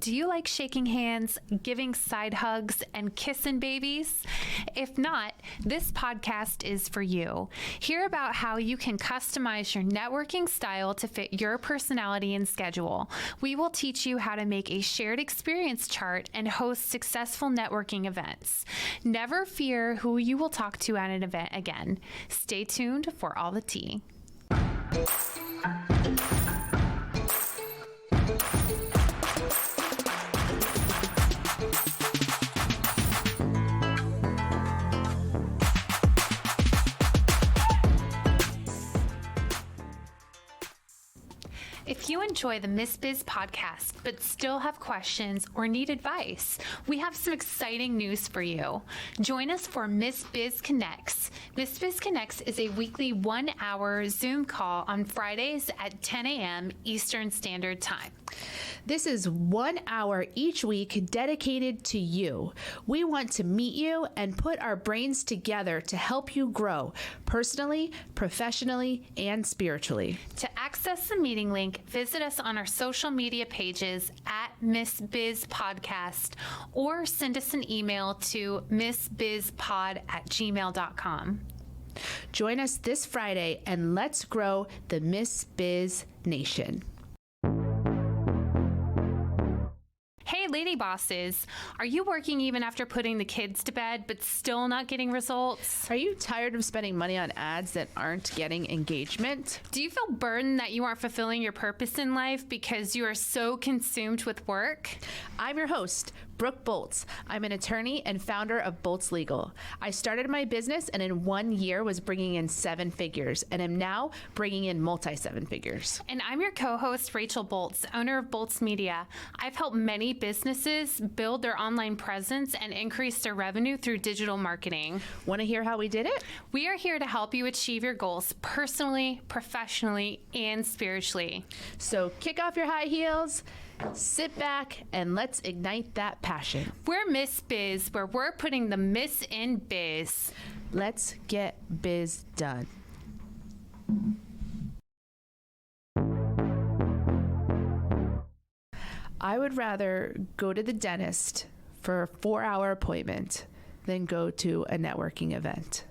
Do you like shaking hands, giving side hugs, and kissing babies? If not, this podcast is for you. Hear about how you can customize your networking style to fit your personality and schedule. We will teach you how to make a shared experience chart and host successful networking events. Never fear who you will talk to at an event again. Stay tuned for all the tea. If you enjoy the Miss Biz podcast, but still have questions or need advice, we have some exciting news for you. Join us for Miss Biz Connects. Miss Biz Connects is a weekly 1-hour Zoom call on Fridays at 10 a.m. Eastern Standard Time. This is 1 hour each week dedicated to you. We want to meet you and put our brains together to help you grow personally, professionally, and spiritually. To access the meeting link, visit us on our social media pages at Miss Biz Podcast or send us an email to missbizpod@gmail.com. Join us this Friday and let's grow the Miss Biz Nation. Hey, lady bosses, are you working even after putting the kids to bed but still not getting results? Are you tired of spending money on ads that aren't getting engagement? Do you feel burdened that you aren't fulfilling your purpose in life because you are so consumed with work? I'm your host, Brooke Bolts. I'm an attorney and founder of Bolts Legal. I started my business and in 1 year was bringing in 7 figures and am now bringing in multi-7 figures. And I'm your co-host, Rachel Bolts, owner of Bolts Media. I've helped many businesses build their online presence and increase their revenue through digital marketing. Want to hear how we did it? We are here to help you achieve your goals personally, professionally, and spiritually. So kick off your high heels, sit back, and let's ignite that passion. We're Miss Biz, where we're putting the miss in biz. Let's get biz done. I would rather go to the dentist for a 4-hour appointment than go to a networking event.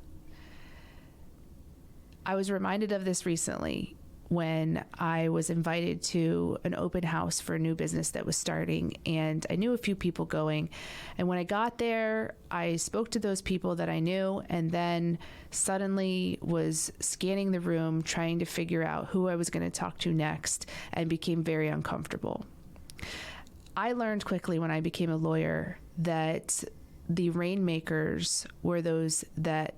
I was reminded of this recently when I was invited to an open house for a new business that was starting, and I knew a few people going. And when I got there, I spoke to those people that I knew, and then suddenly was scanning the room, trying to figure out who I was going to talk to next, and became very uncomfortable. I learned quickly when I became a lawyer that the rainmakers were those that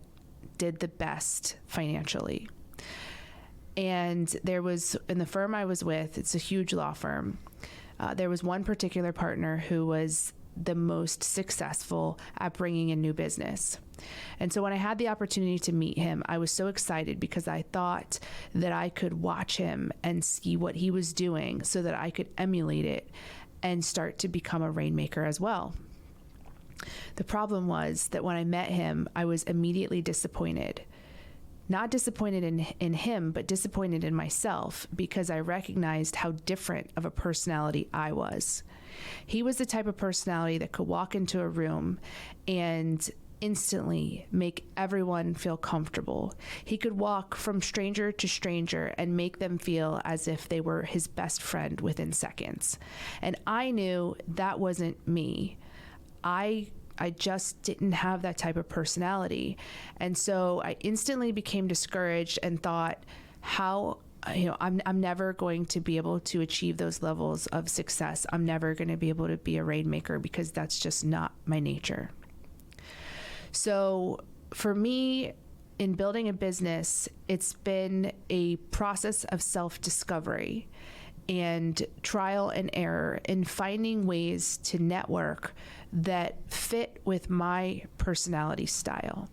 did the best financially. And there was, in the firm I was with, it's a huge law firm, there was one particular partner who was the most successful at bringing in new business. And so when I had the opportunity to meet him, I was so excited because I thought that I could watch him and see what he was doing so that I could emulate it and start to become a rainmaker as well. The problem was that when I met him, I was immediately disappointed. Not disappointed in him, but disappointed in myself because I recognized how different of a personality I was. He was the type of personality that could walk into a room and instantly make everyone feel comfortable. He could walk from stranger to stranger and make them feel as if they were his best friend within seconds. And I knew that wasn't me. I just didn't have that type of personality. And so I instantly became discouraged and thought, I'm never going to be able to achieve those levels of success. I'm never going to be able to be a rainmaker because that's just not my nature. So for me, in building a business, it's been a process of self-discovery and trial and error in finding ways to network that fit with my personality style.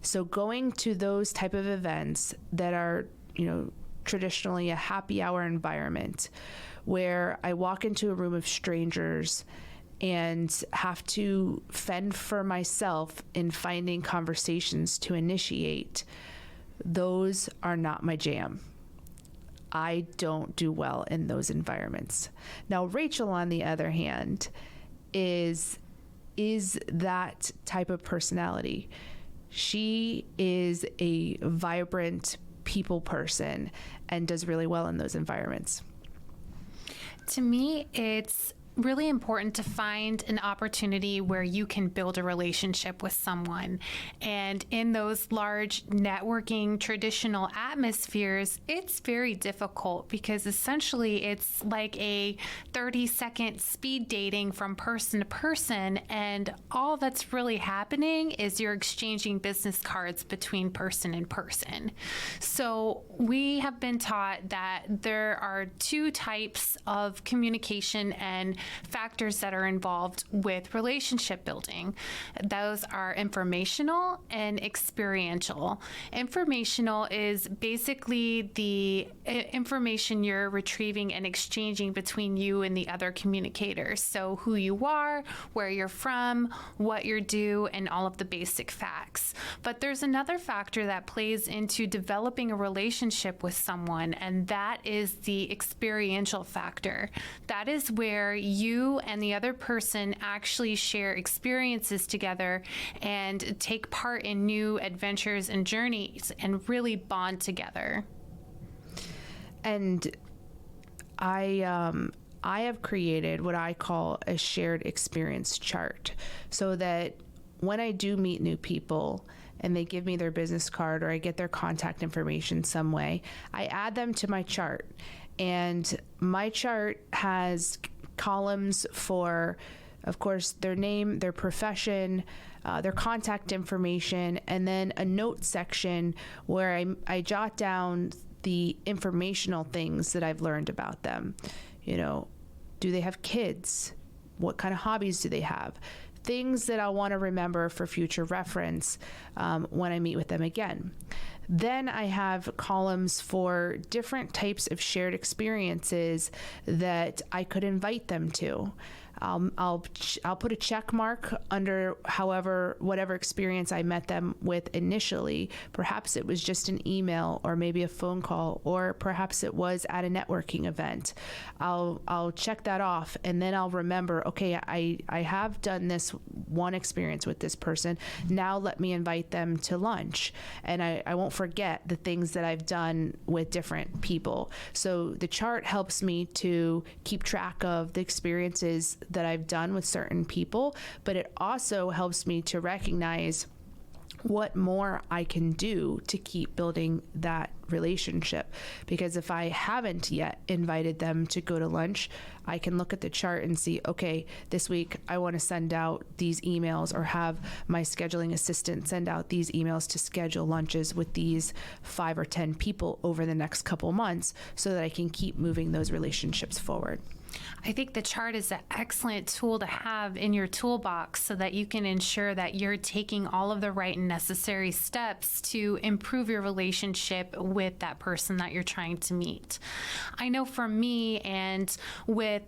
So going to those type of events that are, traditionally a happy hour environment where I walk into a room of strangers and have to fend for myself in finding conversations to initiate, those are not my jam. I don't do well in those environments. Now, Rachel, on the other hand, is that type of personality. She is a vibrant people person and does really well in those environments. To me, it's really important to find an opportunity where you can build a relationship with someone. And in those large networking traditional atmospheres, it's very difficult because essentially it's like a 30-second speed dating from person to person. And all that's really happening is you're exchanging business cards between person and person. So we have been taught that there are two types of communication and factors that are involved with relationship building. Those are informational and experiential. Informational is basically the information you're retrieving and exchanging between you and the other communicators. So who you are, where you're from, what you're due, and all of the basic facts. But there's another factor that plays into developing a relationship with someone, and that is the experiential factor. That is where you and the other person actually share experiences together and take part in new adventures and journeys and really bond together. And I have created what I call a shared experience chart, so that when I do meet new people and they give me their business card or I get their contact information some way, I add them to my chart. And my chart has columns for, of course, their name, their profession, their contact information, and then a note section where I jot down the informational things that I've learned about them. You know, do they have kids? What kind of hobbies do they have? Things that I'll want to remember for future reference when I meet with them again. Then I have columns for different types of shared experiences that I could invite them to. I'll put a check mark under whatever experience I met them with initially. Perhaps it was just an email or maybe a phone call, or perhaps it was at a networking event. I'll check that off, and then I'll remember, okay, I have done this one experience with this person. Now let me invite them to lunch. And I won't forget the things that I've done with different people. So the chart helps me to keep track of the experiences that I've done with certain people, but it also helps me to recognize what more I can do to keep building that relationship. Because if I haven't yet invited them to go to lunch, I can look at the chart and see, okay, this week I want to send out these emails, or have my scheduling assistant send out these emails to schedule lunches with these 5 or 10 people over the next couple months, so that I can keep moving those relationships forward. I think the chart is an excellent tool to have in your toolbox so that you can ensure that you're taking all of the right and necessary steps to improve your relationship with that person that you're trying to meet. I know for me, and with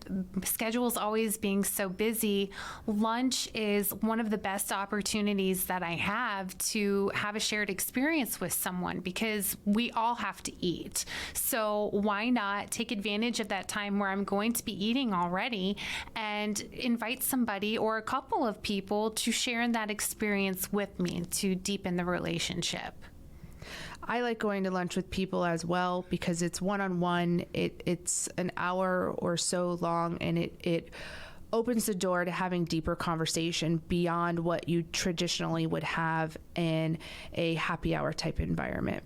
schedules always being so busy, lunch is one of the best opportunities that I have to have a shared experience with someone, because we all have to eat. So why not take advantage of that time where I'm going to be eating already and invite somebody or a couple of people to share in that experience with me to deepen the relationship. I like going to lunch with people as well, because it's one-on-one. It's an hour or so long, and it opens the door to having deeper conversation beyond what you traditionally would have in a happy hour type environment.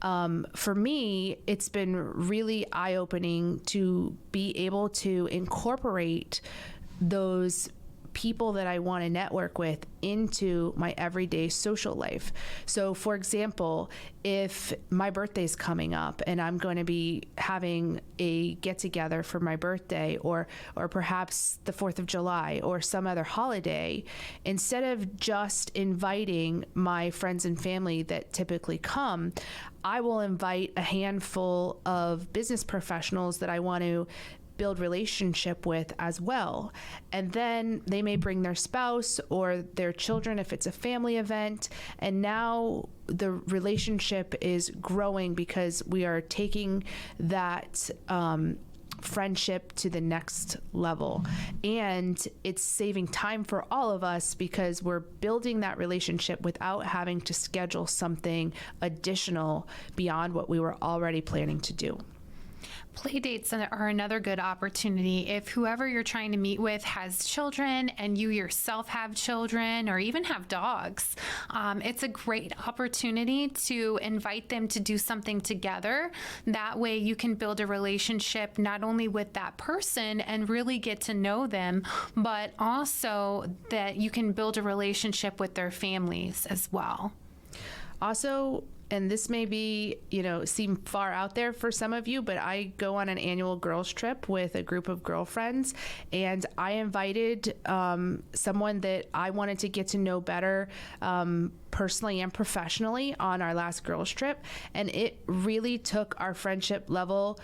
For me, it's been really eye-opening to be able to incorporate those people that I want to network with into my everyday social life. So for example, if my birthday's coming up and I'm going to be having a get together for my birthday, or perhaps the 4th of July or some other holiday, instead of just inviting my friends and family that typically come, I will invite a handful of business professionals that I want to build relationship with as well. And then they may bring their spouse or their children if it's a family event. And now the relationship is growing because we are taking that friendship to the next level. And it's saving time for all of us because we're building that relationship without having to schedule something additional beyond what we were already planning to do. Play dates are another good opportunity. If whoever you're trying to meet with has children and you yourself have children or even have dogs, it's a great opportunity to invite them to do something together. That way you can build a relationship not only with that person and really get to know them, but also that you can build a relationship with their families as well. Also, and this may be, seem far out there for some of you, but I go on an annual girls trip with a group of girlfriends, and I invited someone that I wanted to get to know better personally and professionally on our last girls trip, and it really took our friendship level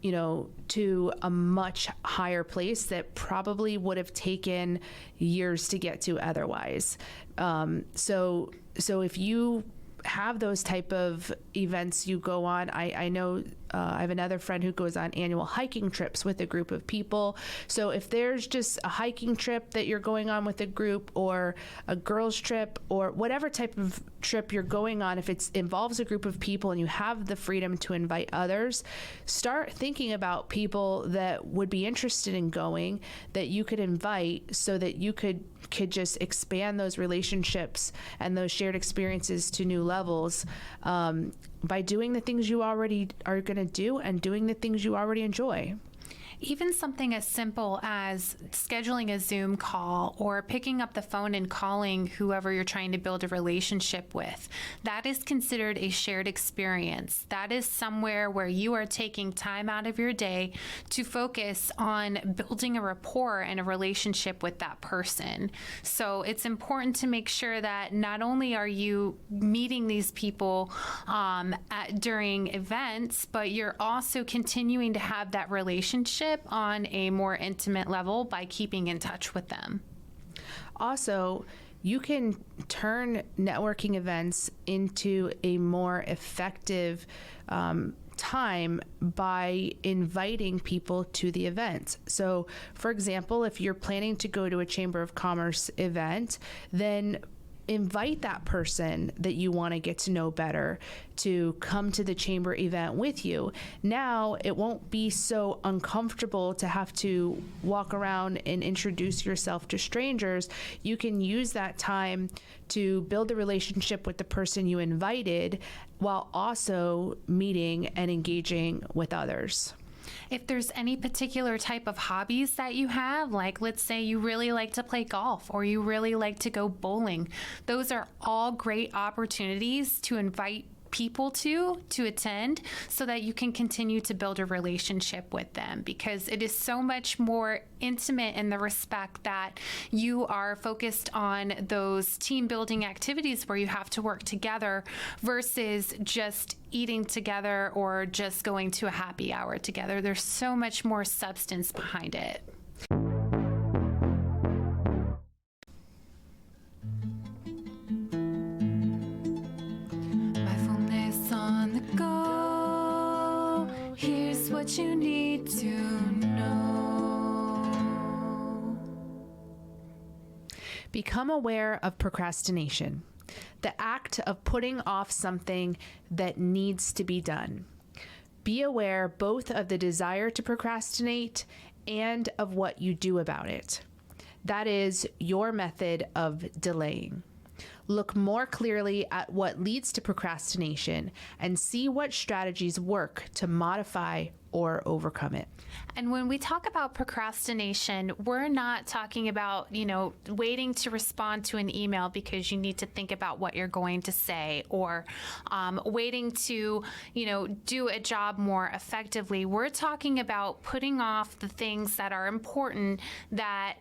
to a much higher place that probably would have taken years to get to otherwise. So if you have those type of events you go on, I know I have another friend who goes on annual hiking trips with a group of people. So if there's just a hiking trip that you're going on with a group, or a girls trip, or whatever type of trip you're going on, if it involves a group of people and you have the freedom to invite others, start thinking about people that would be interested in going that you could invite so that you could just expand those relationships and those shared experiences to new levels by doing the things you already are going to do and doing the things you already enjoy. Even something as simple as scheduling a Zoom call or picking up the phone and calling whoever you're trying to build a relationship with, that is considered a shared experience. That is somewhere where you are taking time out of your day to focus on building a rapport and a relationship with that person. So it's important to make sure that not only are you meeting these people during events, but you're also continuing to have that relationship on a more intimate level by keeping in touch with them. Also, you can turn networking events into a more effective time by inviting people to the event. So, for example, if you're planning to go to a Chamber of Commerce event, then invite that person that you want to get to know better to come to the chamber event with you. Now, it won't be so uncomfortable to have to walk around and introduce yourself to strangers. You can use that time to build a relationship with the person you invited while also meeting and engaging with others. If there's any particular type of hobbies that you have, like let's say you really like to play golf or you really like to go bowling, those are all great opportunities to invite people to attend so that you can continue to build a relationship with them, because it is so much more intimate in the respect that you are focused on those team building activities where you have to work together versus just eating together or just going to a happy hour together. There's so much more substance behind it. What you need to know. Become aware of procrastination, the act of putting off something that needs to be done. Be aware both of the desire to procrastinate and of what you do about it. That is your method of delaying. Look more clearly at what leads to procrastination and see what strategies work to modify or overcome it. And when we talk about procrastination, we're not talking about, waiting to respond to an email because you need to think about what you're going to say, or waiting to, do a job more effectively. We're talking about putting off the things that are important that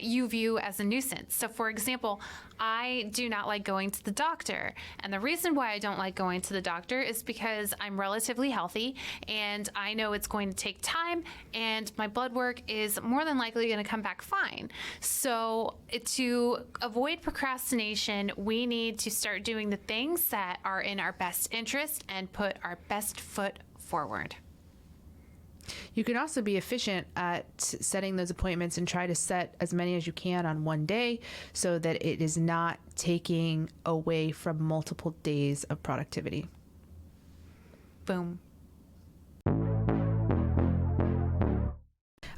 you view as a nuisance. So for example, I I do not like going to the doctor. And the reason why I don't like going to the doctor is because I'm relatively healthy and I know it's going to take time and my blood work is more than likely going to come back fine. So to avoid procrastination, we need to start doing the things that are in our best interest and put our best foot forward. You can also be efficient at setting those appointments and try to set as many as you can on one day so that it is not taking away from multiple days of productivity. Boom.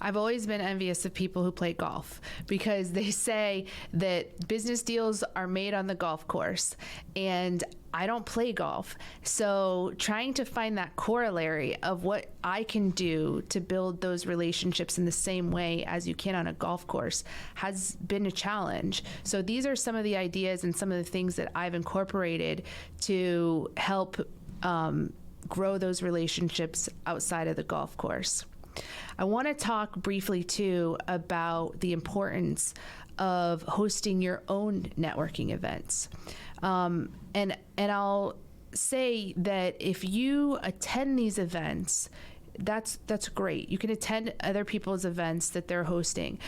I've always been envious of people who play golf because they say that business deals are made on the golf course, and I don't play golf. So trying to find that corollary of what I can do to build those relationships in the same way as you can on a golf course has been a challenge. So these are some of the ideas and some of the things that I've incorporated to help grow those relationships outside of the golf course. I want to talk briefly too about the importance of hosting your own networking events. And I'll say that if you attend these events, that's great. You can attend other people's events that they're hosting,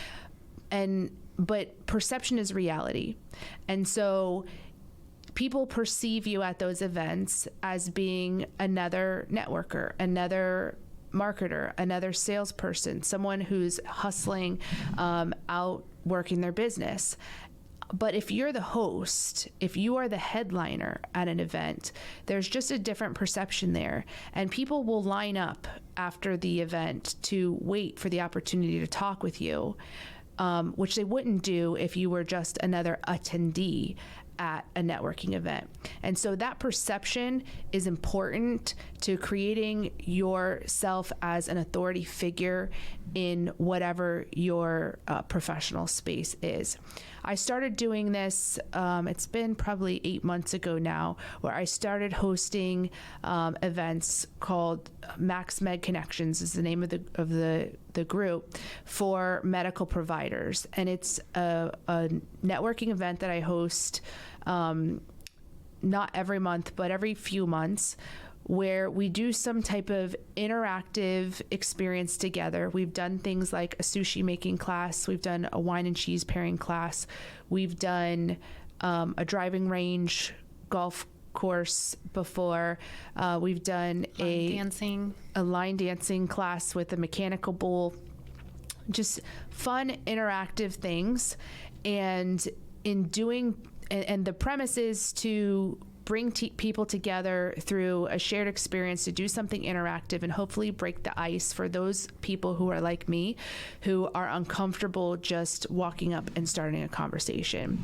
but perception is reality. And so people perceive you at those events as being another networker, another marketer, another salesperson, someone who's hustling out working their business. But if you're the host, if you are the headliner at an event, there's just a different perception there. And people will line up after the event to wait for the opportunity to talk with you, which they wouldn't do if you were just another attendee at a networking event. And so that perception is important to creating yourself as an authority figure in whatever your professional space is. I started doing this, it's been probably 8 months ago now, where I started hosting events called Connections is the name of the group for medical providers. And it's a networking event that I host not every month, but every few months, where we do some type of interactive experience together. We've done things like a sushi making class. We've done a wine and cheese pairing class. We've done a driving range golf course before. We've done a line dancing class with a mechanical bull. Just fun, interactive things. And the premise is to bring people together through a shared experience to do something interactive and hopefully break the ice for those people who are like me, who are uncomfortable just walking up and starting a conversation.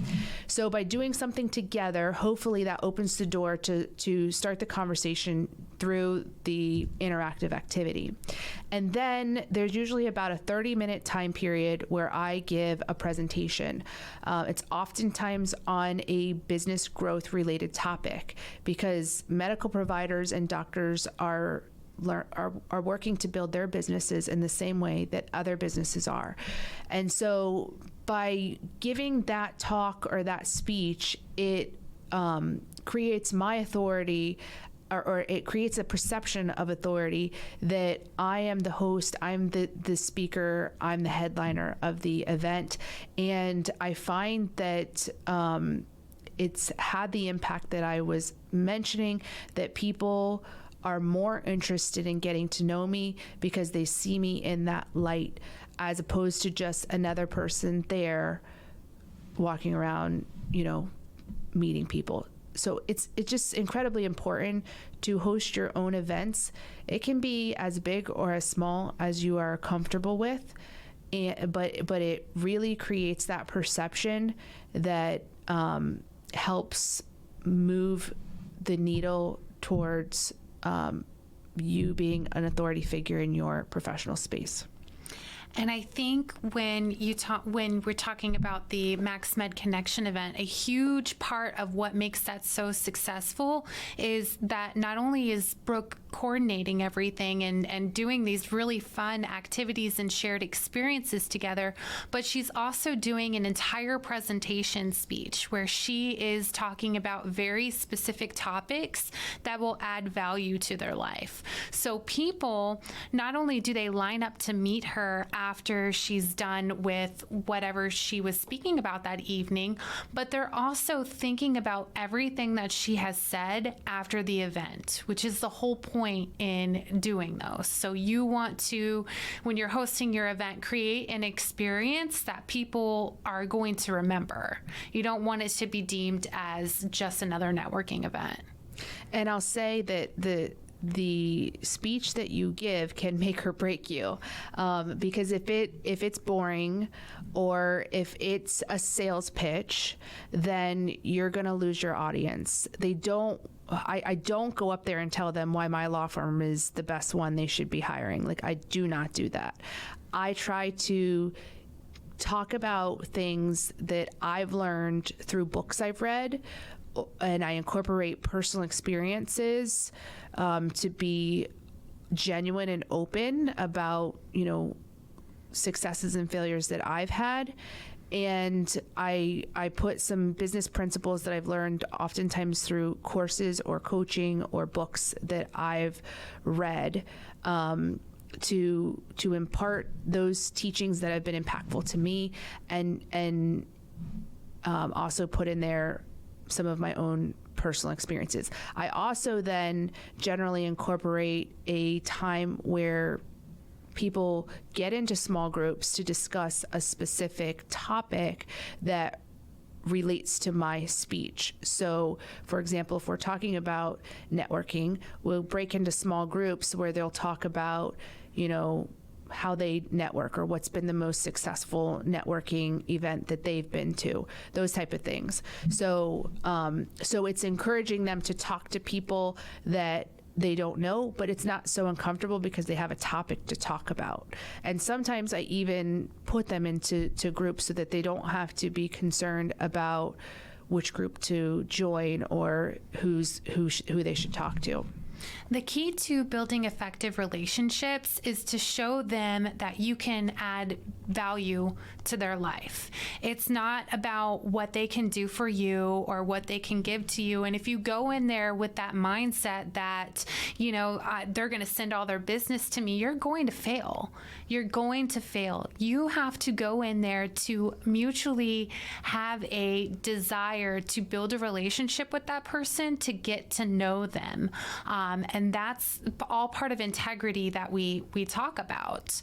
So by doing something together, hopefully that opens the door to start the conversation through the interactive activity. And then there's usually about a 30-minute time period where I give a presentation. It's oftentimes on a business growth related topic, because medical providers and doctors are working to build their businesses in the same way that other businesses are. And so by giving that talk or that speech, it creates my authority, or it creates a perception of authority that I am the host, I'm the speaker, I'm the headliner of the event. And I find that it's had the impact that I was mentioning, that people are more interested in getting to know me because they see me in that light, as opposed to just another person there walking around, meeting people. So it's just incredibly important to host your own events. It can be as big or as small as you are comfortable with, but it really creates that perception that helps move the needle towards you being an authority figure in your professional space. And I think when we're talking about the Max Med Connection event, a huge part of what makes that so successful is that not only is Brooke coordinating everything and doing these really fun activities and shared experiences together. But she's also doing an entire presentation speech where she is talking about very specific topics that will add value to their life. So people, not only do they line up to meet her after she's done with whatever she was speaking about that evening, but they're also thinking about everything that she has said after the event, which is the whole point in doing those. So you want to, when you're hosting your event, create an experience that people are going to remember. You don't want it to be deemed as just another networking event. And I'll say that the speech that you give can make or break you, because if it's boring or if it's a sales pitch, then you're going to lose your audience. I don't go up there and tell them why my law firm is the best one they should be hiring. Like, I do not do that. I try to talk about things that I've learned through books I've read, and I incorporate personal experiences to be genuine and open about, successes and failures that I've had. And I put some business principles that I've learned oftentimes through courses or coaching or books that I've read to impart those teachings that have been impactful to me, and also put in there some of my own personal experiences. I also then generally incorporate a time where people get into small groups to discuss a specific topic that relates to my speech. So, for example, if we're talking about networking, we'll break into small groups where they'll talk about, how they network or what's been the most successful networking event that they've been to, those type of things. So it's encouraging them to talk to people that they don't know, but it's not so uncomfortable because they have a topic to talk about. And sometimes I even put them into groups so that they don't have to be concerned about which group to join or who they should talk to. The key to building effective relationships is to show them that you can add value to their life. It's not about what they can do for you or what they can give to you. And if you go in there with that mindset that, they're going to send all their business to me, you're going to fail. You're going to fail. You have to go in there to mutually have a desire to build a relationship with that person, to get to know them. And that's all part of integrity that we talk about.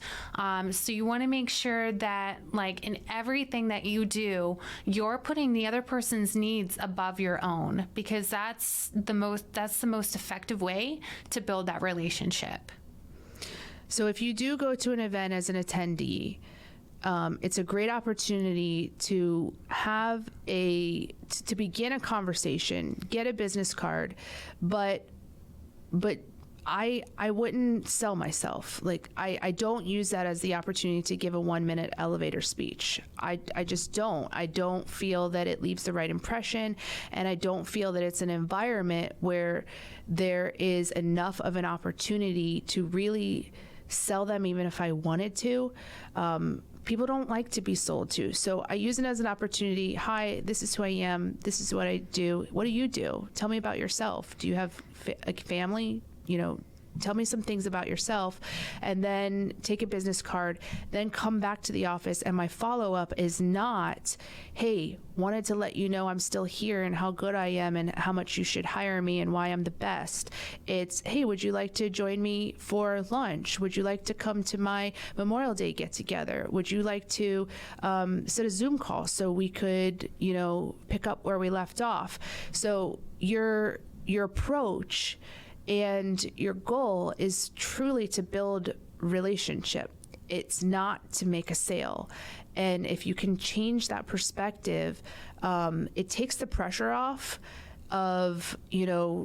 So you want to make sure that, like, in everything that you do, you're putting the other person's needs above your own, because that's the most effective way to build that relationship. So if you do go to an event as an attendee, it's a great opportunity to to begin a conversation, get a business card, but I wouldn't sell myself. Like, I don't use that as the opportunity to give a 1-minute elevator speech. I just don't. I don't feel that it leaves the right impression, and I don't feel that it's an environment where there is enough of an opportunity to really sell them, even if I wanted to. People don't like to be sold to. So I use it as an opportunity. Hi, this is who I am. This is what I do. What do you do? Tell me about yourself. Do you have a family? Tell me some things about yourself, and then take a business card, then come back to the office. And my follow-up is not, hey, wanted to let you know I'm still here and how good I am and how much you should hire me and why I'm the best. It's, hey, would you like to join me for lunch? Would you like to come to my Memorial Day get together? Would you like to set a Zoom call so we could, pick up where we left off? So your approach and your goal is truly to build relationship. It's not to make a sale. And if you can change that perspective, it takes the pressure off of,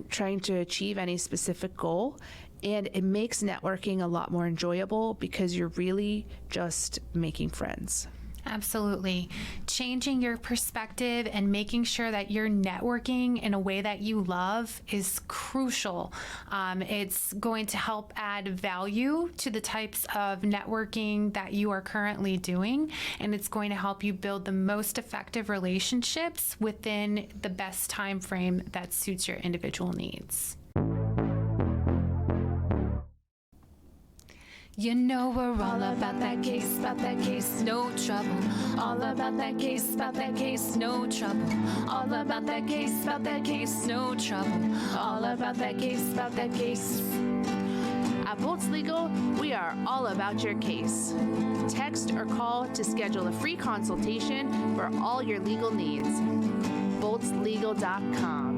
trying to achieve any specific goal. And it makes networking a lot more enjoyable because you're really just making friends. Absolutely. changing your perspective and making sure that you're networking in a way that you love is crucial. It's going to help add value to the types of networking that you are currently doing, and it's going to help you build the most effective relationships within the best time frame that suits your individual needs. You know we're all about that case, no trouble. All about that case, no trouble. All about that case, no trouble. All about that case. At Bolts Legal, we are all about your case. Text or call to schedule a free consultation for all your legal needs. boltslegal.com.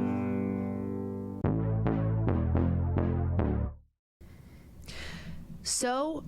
So,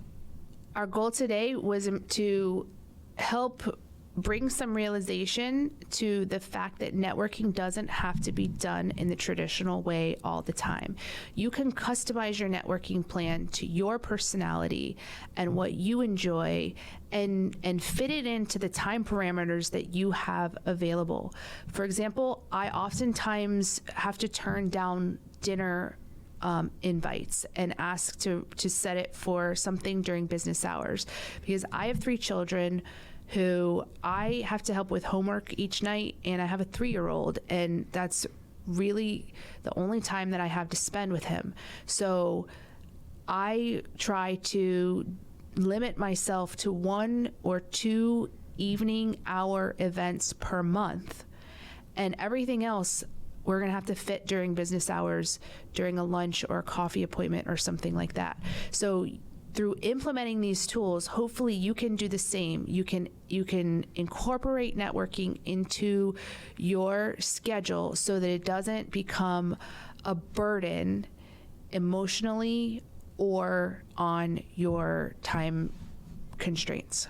our goal today was to help bring some realization to the fact that networking doesn't have to be done in the traditional way all the time. You can customize your networking plan to your personality and what you enjoy and fit it into the time parameters that you have available. For example, I oftentimes have to turn down dinner invites and ask to set it for something during business hours because I have 3 children who I have to help with homework each night, and I have a 3-year-old, and that's really the only time that I have to spend with him. So I try to limit myself to 1 or 2 evening hour events per month, and everything else we're going to have to fit during business hours, during a lunch or a coffee appointment or something like that. So through implementing these tools, hopefully you can do the same. You can incorporate networking into your schedule so that it doesn't become a burden emotionally or on your time constraints.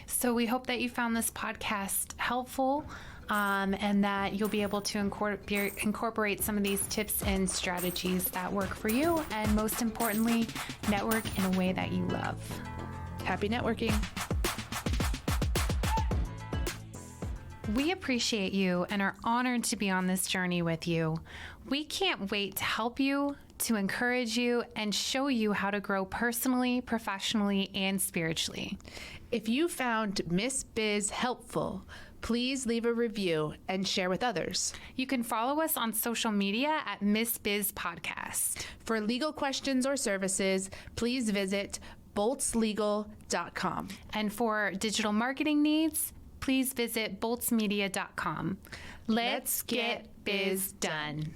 So we hope that you found this podcast helpful. And that you'll be able to incorporate some of these tips and strategies that work for you, and most importantly, network in a way that you love. Happy networking. We appreciate you and are honored to be on this journey with you. We can't wait to help you, to encourage you, and show you how to grow personally, professionally, and spiritually. If you found Miss Biz helpful, please leave a review and share with others. You can follow us on social media at Miss Biz Podcast. For legal questions or services, please visit boltslegal.com. And for digital marketing needs, please visit boltsmedia.com. Let's get biz done.